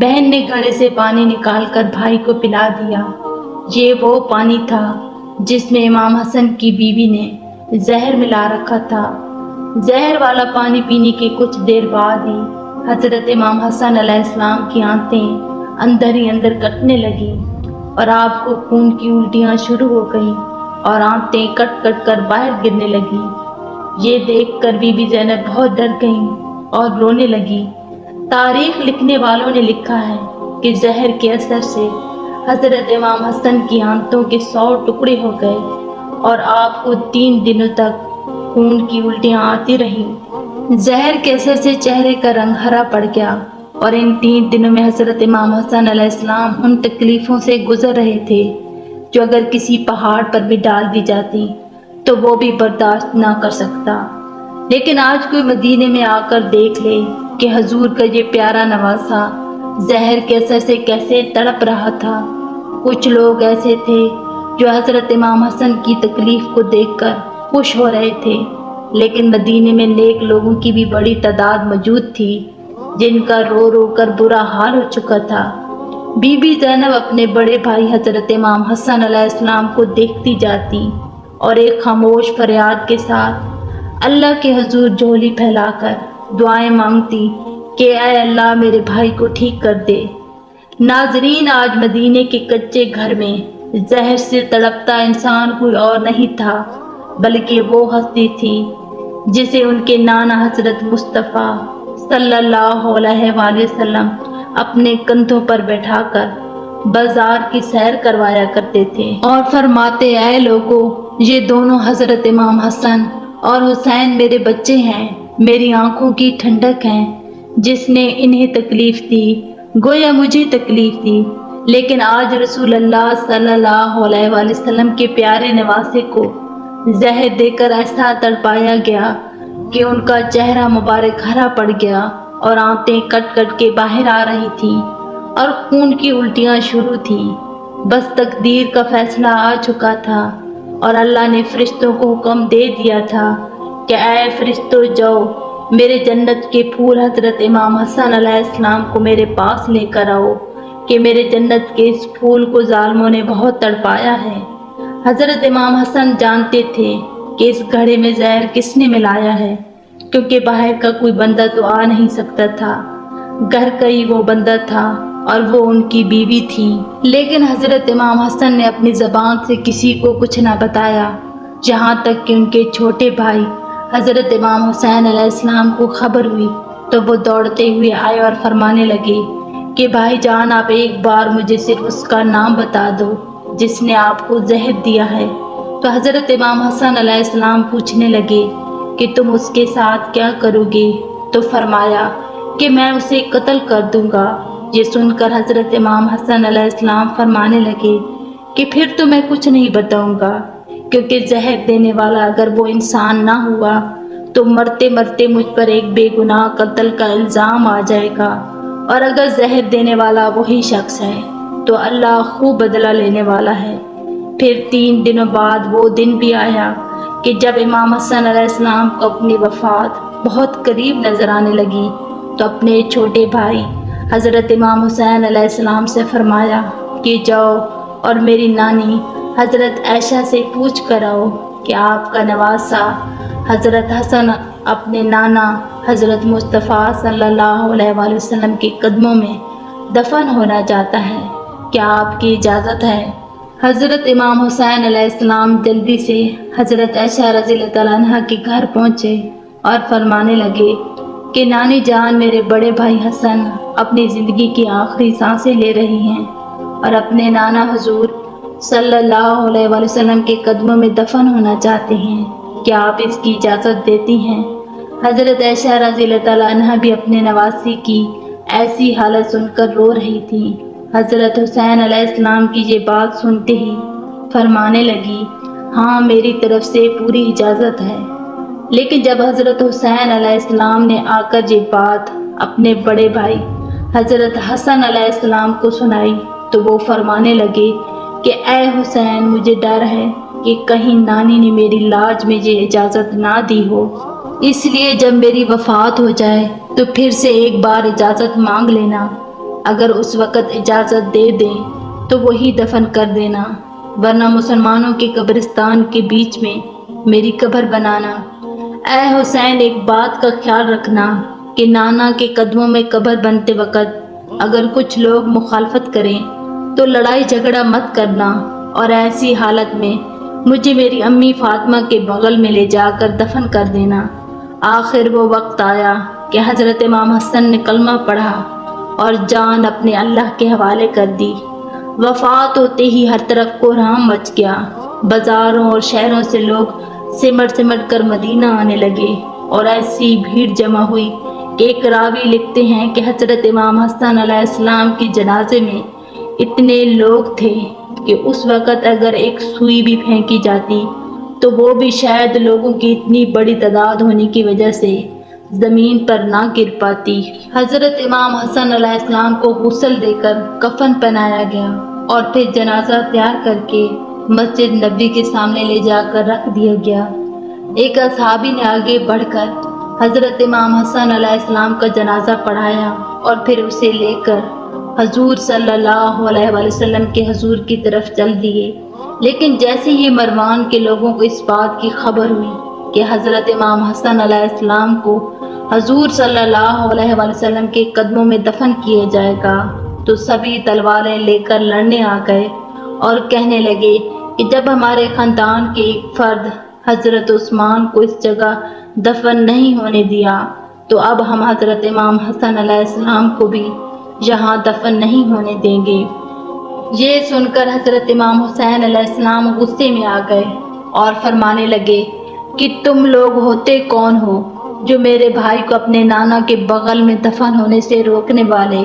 بہن نے گھڑے سے پانی نکال کر بھائی کو پلا دیا۔ یہ وہ پانی تھا جس میں امام حسن کی بیوی نے زہر ملا رکھا تھا۔ زہر والا پانی پینے کے کچھ دیر بعد ہی حضرت امام حسن علیہ السلام کی آنتیں اندر ہی اندر کٹنے لگیں اور آپ کو خون کی الٹیاں شروع ہو گئیں اور آنتیں کٹ کٹ کر باہر گرنے لگیں۔ یہ دیکھ کر بی بی زینب بہت ڈر گئیں اور رونے لگی۔ تاریخ لکھنے والوں نے لکھا ہے کہ زہر کے اثر سے حضرت امام حسن کی آنتوں کے 100 ٹکڑے ہو گئے اور آپ کو 3 دنوں تک خون کی الٹیاں آتی رہیں۔ زہر کے اثر سے چہرے کا رنگ ہرا پڑ گیا اور ان 3 دنوں میں حضرت امام حسن علیہ السلام ان تکلیفوں سے گزر رہے تھے جو اگر کسی پہاڑ پر بھی ڈال دی جاتی تو وہ بھی برداشت نہ کر سکتا۔ لیکن آج کوئی مدینے میں آ کر دیکھ لے کہ حضور کا یہ پیارا نواسا زہر کے اثر سے کیسے تڑپ رہا تھا۔ کچھ لوگ ایسے تھے جو حضرت امام حسن کی تکلیف کو دیکھ کر خوش ہو رہے تھے، لیکن مدینے میں نیک لوگوں کی بھی بڑی تعداد موجود تھی جن کا رو رو کر برا حال ہو چکا تھا۔ بی بی زینب اپنے بڑے بھائی حضرت امام حسن علیہ السلام کو دیکھتی جاتی اور ایک خاموش فریاد کے ساتھ اللہ کے حضور جھولی پھیلا کر دعائیں مانگتی کہ اے اللہ میرے بھائی کو ٹھیک کر دے۔ ناظرین، آج مدینے کے کچے گھر میں زہر سے تڑپتا انسان کوئی اور نہیں تھا بلکہ وہ ہستی تھی جسے ان کے نانا حضرت مصطفیٰ صلی اللہ علیہ وآلہ وسلم اپنے کندھوں پر بیٹھا کر بازار کی سیر کروایا کرتے تھے اور فرماتے اے لوگو، یہ دونوں حضرت امام حسن اور حسین میرے بچے ہیں، میری آنکھوں کی ٹھنڈک ہیں۔ جس نے انہیں تکلیف دی گویا مجھے تکلیف دی، لیکن آج رسول اللہ صلی اللہ علیہ وآلہ وسلم کے پیارے نواسے کو زہر دے کر ایسا تڑپایا گیا کہ ان کا چہرہ مبارک ہرا پڑ گیا اور آنتیں کٹ کٹ کے باہر آ رہی تھیں اور خون کی الٹیاں شروع تھیں۔ بس تقدیر کا فیصلہ آ چکا تھا اور اللہ نے فرشتوں کو حکم دے دیا تھا کہ اے فرشتوں جاؤ میرے جنت کے پھول حضرت امام حسن علیہ السلام کو میرے پاس لے کر آؤ کہ میرے جنت کے اس پھول کو ظالموں نے بہت تڑپایا ہے۔ حضرت امام حسن جانتے تھے کہ اس گھڑے میں زہر کس نے ملایا ہے، کیونکہ باہر کا کوئی بندہ تو آ نہیں سکتا تھا، گھر کا ہی وہ بندہ تھا اور وہ ان کی بیوی تھی۔ لیکن حضرت امام حسن نے اپنی زبان سے کسی کو کچھ نہ بتایا، یہاں تک کہ ان کے چھوٹے بھائی حضرت امام حسین علیہ السلام کو خبر ہوئی تو وہ دوڑتے ہوئے آئے اور فرمانے لگے کہ بھائی جان، آپ ایک بار مجھے صرف اس کا نام بتا دو جس نے آپ کو زہر دیا ہے۔ تو حضرت امام حسن علیہ السلام پوچھنے لگے کہ تم اس کے ساتھ کیا کرو گے؟ تو فرمایا کہ میں اسے قتل کر دوں گا۔ یہ سن کر حضرت امام حسن علیہ السلام فرمانے لگے کہ پھر تو میں کچھ نہیں بتاؤں گا، کیونکہ زہر دینے والا اگر وہ انسان نہ ہوا تو مرتے مرتے مجھ پر ایک بے گناہ قتل کا الزام آ جائے گا، اور اگر زہر دینے والا وہی شخص ہے تو اللہ خوب بدلہ لینے والا ہے۔ پھر 3 دنوں بعد وہ دن بھی آیا کہ جب امام حسن علیہ السلام کو اپنی وفات بہت قریب نظر آنے لگی تو اپنے چھوٹے بھائی حضرت امام حسین علیہ السلام سے فرمایا کہ جاؤ اور میری نانی حضرت عائشہ سے پوچھ کر آؤ کہ آپ کا نواسا حضرت حسن اپنے نانا حضرت مصطفیٰ صلی اللہ علیہ وآلہ وسلم کے قدموں میں دفن ہونا چاہتا ہے، کیا آپ کی اجازت ہے؟ حضرت امام حسین علیہ السلام جلدی سے حضرت عائشہ رضی اللہ تعالیٰ عنہ کے گھر پہنچے اور فرمانے لگے کہ نانی جان، میرے بڑے بھائی حسن اپنی زندگی کی آخری سانسیں لے رہی ہیں اور اپنے نانا حضور صلی اللہ علیہ وآلہ وسلم کے قدموں میں دفن ہونا چاہتے ہیں، کیا آپ اس کی اجازت دیتی ہیں؟ حضرت عائشہ رضی اللہ تعالیٰ عنہ بھی اپنے نواسے کی ایسی حالت سن کر رو رہی تھی۔ حضرت حسین علیہ السلام کی یہ بات سنتے ہی فرمانے لگی ہاں، میری طرف سے پوری اجازت ہے۔ لیکن جب حضرت حسین علیہ السلام نے آ کر یہ بات اپنے بڑے بھائی حضرت حسن علیہ السلام کو سنائی تو وہ فرمانے لگے کہ اے حسین، مجھے ڈر ہے کہ کہیں نانی نے میری لاج میں یہ اجازت نہ دی ہو، اس لیے جب میری وفات ہو جائے تو پھر سے ایک بار اجازت مانگ لینا اگر اس وقت اجازت دے دیں تو وہی دفن کر دینا، ورنہ مسلمانوں کے قبرستان کے بیچ میں میری قبر بنانا۔ اے حسین، ایک بات کا خیال رکھنا کہ نانا کے قدموں میں قبر بنتے وقت اگر کچھ لوگ مخالفت کریں تو لڑائی جھگڑا مت کرنا، اور ایسی حالت میں مجھے میری امی فاطمہ کے بغل میں لے جا کر دفن کر دینا۔ آخر وہ وقت آیا کہ حضرت امام حسن نے کلمہ پڑھا اور جان اپنے اللہ کے حوالے کر دی۔ وفات ہوتے ہی ہر طرف کوہرام مچ گیا، بازاروں اور شہروں سے لوگ سمٹ سمٹ کر مدینہ آنے لگے، اور ایسی بھیڑ جمع ہوئی کہ ایک راوی لکھتے ہیں کہ حضرت امام حسن علیہ السلام کے جنازے میں اتنے لوگ تھے کہ اس وقت اگر ایک سوئی بھی پھینکی جاتی تو وہ بھی شاید لوگوں کی اتنی بڑی تعداد ہونے کی وجہ سے زمین پر نہ گر پاتی۔ حضرت امام حسن علیہ السلام کو غسل دے کر کفن پہنایا گیا اور پھر جنازہ تیار کر کے مسجد نبوی کے سامنے لے جا کر رکھ دیا گیا۔ ایک اصحابی نے آگے بڑھ کر حضرت امام حسن علیہ السلام کا جنازہ پڑھایا اور پھر اسے لے کر حضور صلی اللہ علیہ وآلہ وسلم کے حضور کی طرف چل دیے۔ لیکن جیسے ہی مروان کے لوگوں کو اس بات کی خبر ہوئی کہ حضرت امام حسن علیہ السلام کو حضور صلی اللہ علیہ وآلہ وسلم کے قدموں میں دفن کیا جائے گا تو سبھی تلواریں لے کر لڑنے آ گئے اور کہنے لگے کہ جب ہمارے خاندان کے ایک فرد حضرت عثمان کو اس جگہ دفن نہیں ہونے دیا تو اب ہم حضرت امام حسن علیہ السلام کو بھی یہاں دفن نہیں ہونے دیں گے۔ یہ سن کر حضرت امام حسین علیہ السلام غصے میں آ گئے اور فرمانے لگے کہ تم لوگ ہوتے کون ہو جو میرے بھائی کو اپنے نانا کے بغل میں دفن ہونے سے روکنے والے؟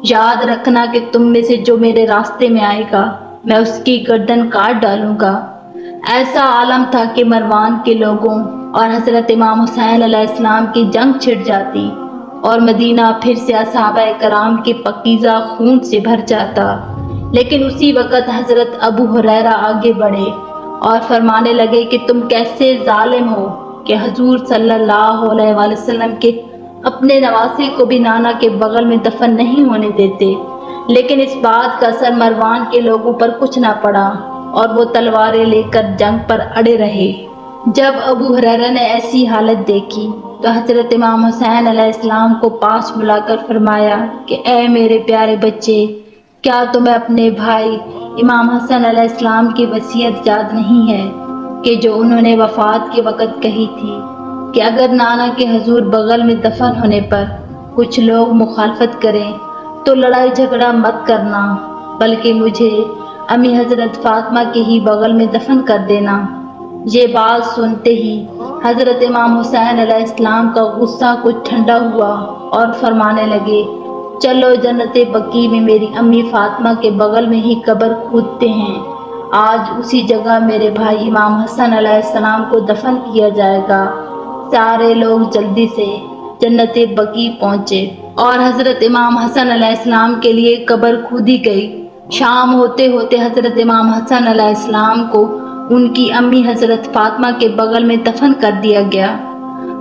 یاد رکھنا کہ تم میں سے جو میرے راستے میں آئے گا میں اس کی گردن کاٹ ڈالوں گا۔ ایسا عالم تھا کہ مروان کے لوگوں اور حضرت امام حسین علیہ السلام کی جنگ چھڑ جاتی اور مدینہ پھر سے صحابہ کرام کے پاکیزہ خون سے بھر جاتا۔ لیکن اسی وقت حضرت ابو ہریرہ آگے بڑھے اور فرمانے لگے کہ تم کیسے ظالم ہو کہ حضور صلی اللہ علیہ وآلہ وسلم کے اپنے نواسے کو بھی نانا کے بغل میں دفن نہیں ہونے دیتے۔ لیکن اس بات کا اثر مروان کے لوگوں پر کچھ نہ پڑا اور وہ تلواریں لے کر جنگ پر اڑے رہے۔ جب ابو ہریرہ نے ایسی حالت دیکھی تو حضرت امام حسین علیہ السلام کو پاس بلا کر فرمایا کہ اے میرے پیارے بچے، کیا تمہیں اپنے بھائی امام حسن علیہ السلام کی وصیت یاد نہیں ہے کہ جو انہوں نے وفات کے وقت کہی تھی کہ اگر نانا کے حضور بغل میں دفن ہونے پر کچھ لوگ مخالفت کریں تو لڑائی جھگڑا مت کرنا، بلکہ مجھے امی حضرت فاطمہ کے ہی بغل میں دفن کر دینا۔ یہ بات سنتے ہی حضرت امام حسین علیہ السلام کا غصہ کچھ ٹھنڈا ہوا اور فرمانے لگے چلو جنت بقیع میں میری امی فاطمہ کے بغل میں ہی قبر کھودتے ہیں، آج اسی جگہ میرے بھائی امام حسن علیہ السلام کو دفن کیا جائے گا۔ سارے لوگ جلدی سے جنت بقیع پہنچے اور حضرت امام حسن علیہ السلام کے لیے قبر کھودی گئی۔ شام ہوتے ہوتے حضرت امام حسن علیہ السلام کو ان کی امی حضرت فاطمہ کے بغل میں دفن کر دیا گیا۔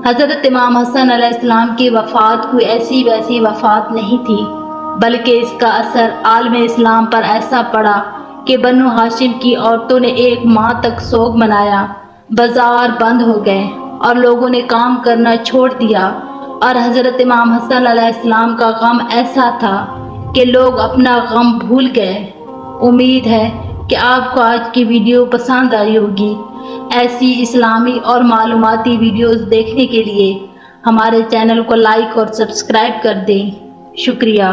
حضرت امام حسن علیہ السلام کی وفات کوئی ایسی ویسی وفات نہیں تھی، بلکہ اس کا اثر عالم اسلام پر ایسا پڑا کہ بنو ہاشم کی عورتوں نے ایک ماہ تک سوگ منایا، بازار بند ہو گئے اور لوگوں نے کام کرنا چھوڑ دیا، اور حضرت امام حسن علیہ السلام کا غم ایسا تھا کہ لوگ اپنا غم بھول گئے۔ امید ہے کہ آپ کو آج کی ویڈیو پسند آئی ہوگی۔ ایسی اسلامی اور معلوماتی ویڈیوز دیکھنے کے لیے ہمارے چینل کو لائک اور سبسکرائب کر دیں۔ شکریہ۔